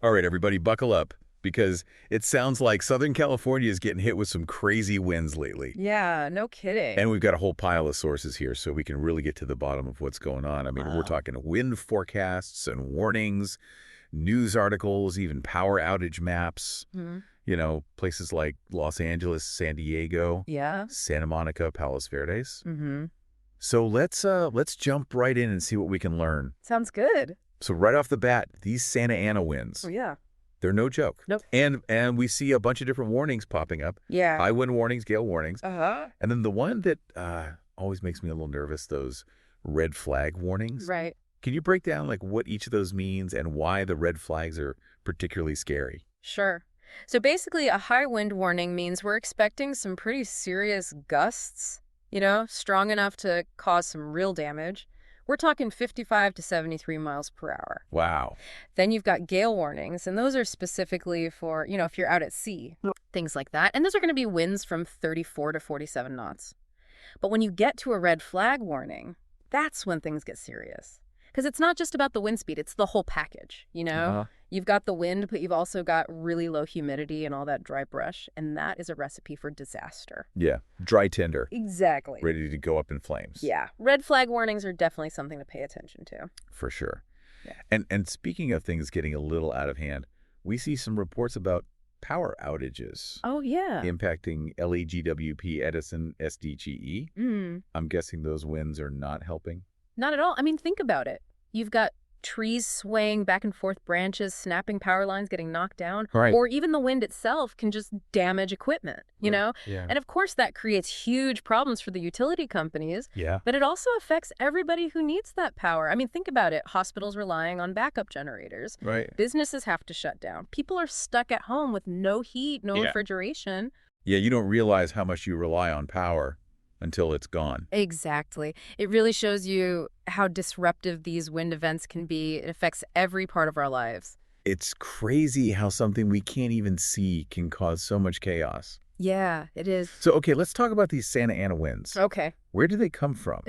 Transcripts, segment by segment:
All right, everybody, buckle up, because it sounds like Southern California is getting hit with some crazy winds lately. Yeah, no And kidding. we've got a whole pile of sources here, so we can really get to the bottom of what's going on. I mean, we're Wow. talking wind forecasts and warnings, news articles, even power outage maps. Hmm. Places like Los Angeles, San Diego, Yeah. Santa Monica, Palos Verdes. Mm-hmm. So let's jump right in and see what we can learn. Sounds good. So right off the bat, these Santa Ana winds, Oh, yeah. they're no joke. Nope. And we see a bunch of different warnings popping up. Yeah. High wind warnings, gale warnings. Uh-huh. And then the one that always makes me a little nervous, those red flag warnings. Right. Can you break down like what each of those means and why the red flags are particularly scary? Sure. So basically, a high wind warning means we're expecting some pretty serious gusts, strong enough to cause some real damage. We're talking 55 to 73 miles per hour. Wow. Then you've got gale warnings, and those are specifically for, if you're out at sea, things like that. And those are going to be winds from 34 to 47 knots. But when you get to a red flag warning, that's when things get serious. Because it's not just about the wind speed, it's the whole package, Uh-huh. You've got the wind, but you've also got really low humidity and all that dry brush, and that is a recipe for disaster. Yeah. Dry tinder, Exactly. ready to go up in flames. Yeah. Red flag warnings are definitely something to pay attention to. For sure. Yeah. And speaking of things getting a little out of hand, we see some reports about power outages Oh, yeah. impacting LEGWP, Edison, SDGE. Mm. I'm guessing those winds are not helping. Not at all. I mean, think about it. You've got trees swaying back and forth, branches snapping, power lines getting knocked down, Right. or even the wind itself can just damage equipment, Yeah. And of course, that creates huge problems for the utility companies, Yeah. but it also affects everybody who needs that power. I mean, think about it. Hospitals relying on backup generators. Right. Businesses have to shut down. People are stuck at home with no heat, no Yeah. refrigeration. Yeah, you don't realize how much you rely on power until it's gone. Exactly. It really shows you how disruptive these wind events can be. It affects every part of our lives. It's crazy how something we can't even see can cause so much chaos. Yeah, it is. So, okay, let's talk about these Santa Ana winds. Okay. Where do they come from?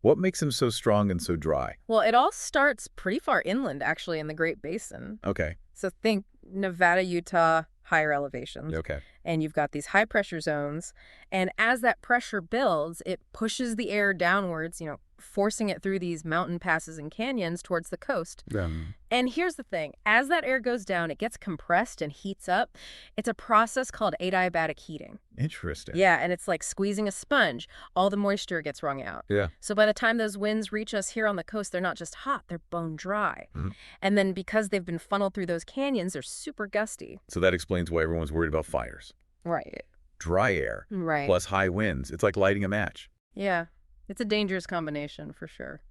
What makes them so strong and so dry? Well, it all starts pretty far inland, actually, in the Great Basin. Okay. So think Nevada, Utah, higher elevations. Okay. And you've got these high pressure zones. And as that pressure builds, it pushes the air downwards, forcing it through these mountain passes and canyons towards the coast. And here's the thing. As that air goes down, it gets compressed and heats up. It's a process called adiabatic heating. Interesting. Yeah, and it's like squeezing a sponge. All the moisture gets wrung out. Yeah. So by the time those winds reach us here on the coast, they're not just hot, they're bone dry. Mhm. And then because they've been funneled through those canyons, they're super gusty. So that explains why everyone's worried about fires. Right. Dry air Right. plus high winds. It's like lighting a match. Yeah. It's a dangerous combination for sure.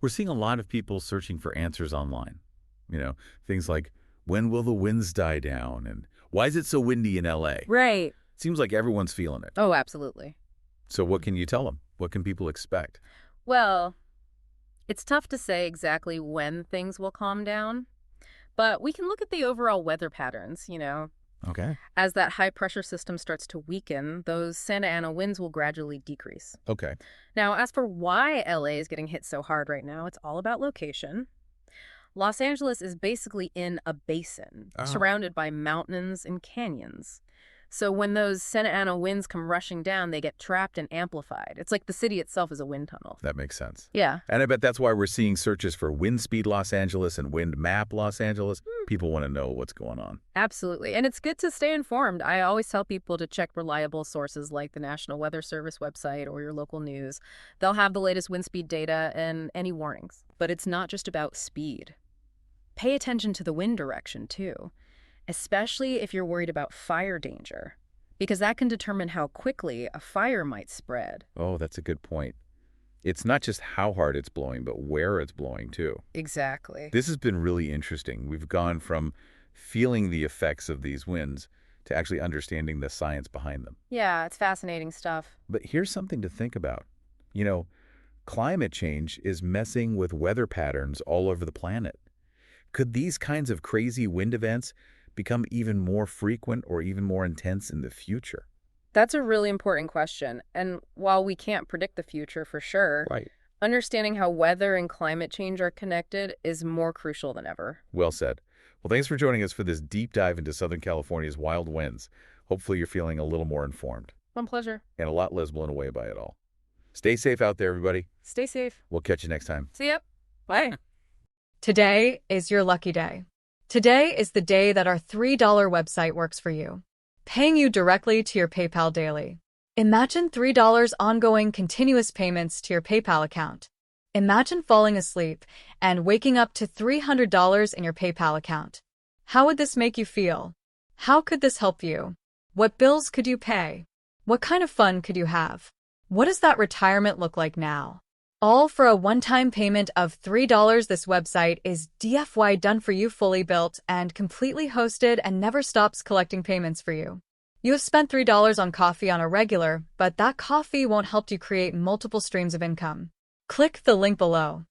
We're seeing a lot of people searching for answers online. Things like, when will the winds die down? And why is it so windy in LA? Right. Seems like everyone's feeling it. Oh, absolutely. So what can you tell them? What can people expect? Well, it's tough to say exactly when things will calm down, but we can look at the overall weather patterns, Okay. As that high pressure system starts to weaken, those Santa Ana winds will gradually decrease. Okay. Now, as for why LA is getting hit so hard right now, it's all about location. Los Angeles is basically in a basin, Oh. surrounded by mountains and canyons. So when those Santa Ana winds come rushing down, they get trapped and amplified. It's like the city itself is a wind tunnel. That makes sense. Yeah. And I bet that's why we're seeing searches for wind speed Los Angeles and wind map Los Angeles. People want to know what's going on. Absolutely. And it's good to stay informed. I always tell people to check reliable sources like the National Weather Service website or your local news. They'll have the latest wind speed data and any warnings. But it's not just about speed. Pay attention to the wind direction, too, especially if you're worried about fire danger, because that can determine how quickly a fire might spread. Oh, that's a good point. It's not just how hard it's blowing, but where it's blowing, too. Exactly. This has been really interesting. We've gone from feeling the effects of these winds to actually understanding the science behind them. Yeah, it's fascinating stuff. But here's something to think about. Climate change is messing with weather patterns all over the planet. Could these kinds of crazy wind events become even more frequent or even more intense in the future? That's a really important question. And while we can't predict the future for sure, Right. understanding how weather and climate change are connected is more crucial than ever. Well said. Well, thanks for joining us for this deep dive into Southern California's wild winds. Hopefully you're feeling a little more informed My pleasure. and a lot less blown away by it all. Stay safe out there, everybody. Stay safe. We'll catch you next time. See ya. Bye. Today is your lucky day. Today is the day that our $3 website works for you, paying you directly to your PayPal daily. Imagine $3 ongoing continuous payments to your PayPal account. Imagine falling asleep and waking up to $300 in your PayPal account. How would this make you feel? How could this help you? What bills could you pay? What kind of fun could you have? What does that retirement look like now? All for a one-time payment of $3. This website is DFY done for you, fully built and completely hosted, and never stops collecting payments for you. You have spent $3 on coffee on a regular, but that coffee won't help you create multiple streams of income. Click the link below.